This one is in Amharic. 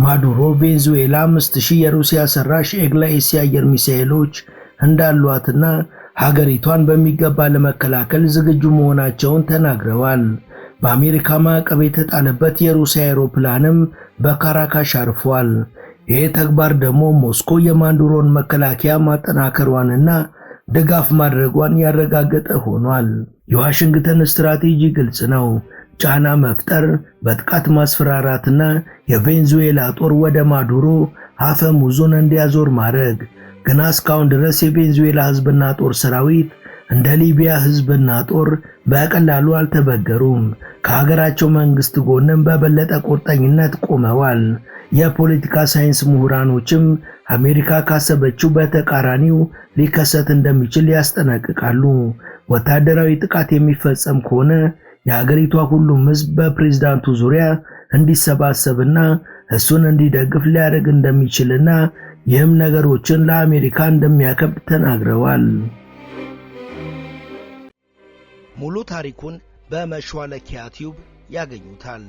ማዱሮ ቬንዙዌላ 5000 የሩሲያ ሰራሽ ኤግላኤስ የአየር ሚሳኤሎች እንዳሏትና ሀገሪቷን በሚገባ ለመከላከል ዝግጁ መሆናቸውን ተናግረዋል። በአሜሪካ ማዕቀብ የተጣለበት የሩሲያ አውሮፕላንም በካራካሽ አርፏል። ይህ ተግባር ደግሞ ሞስኮ የማዱሮን መከላከያ ማጠናከሯንና ድጋፍ ማድረጓን ያረጋገጠ ሆኗል። የዋሽንግተን ስትራቴጂ ግልጽ ነው። ጫና መፍጠር፣ በጥቃት ማስፈራራትና የቬንዙዌላ ጦር ወደ ማዱሮ አፈሙዙን እንዲያዞር ማድረግ። ግን እስካሁን ድረስ የቬንዙዌላ ህዝብና ጦር ሰራዊት እንደ ሊቢያ ህዝብና ጦር በቀላሉ አልተበገሩም። ከሀገራቸው መንግስት ጎንም በበለጠ ቁርጠኝነት ቆመዋል። የፖለቲካ ሳይንስ ምሁራኖችም አሜሪካ ካሰበችው በተቃራኒው ሊከሰት እንደሚችል ያስጠነቅቃሉ። ወታደራዊ ጥቃት የሚፈጸም ከሆነ የሀገሪቷ ሁሉም ህዝብ በፕሬዝዳንቱ ዙሪያ እንዲሰባሰብና እሱን እንዲደግፍ ሊያደርግ እንደሚችልና ይህም ነገሮችን ለአሜሪካ እንደሚያከብድ ተናግረዋል። ሙሉ ታሪኩን በመሿለኪያ ቲዩብ ያገኙታል።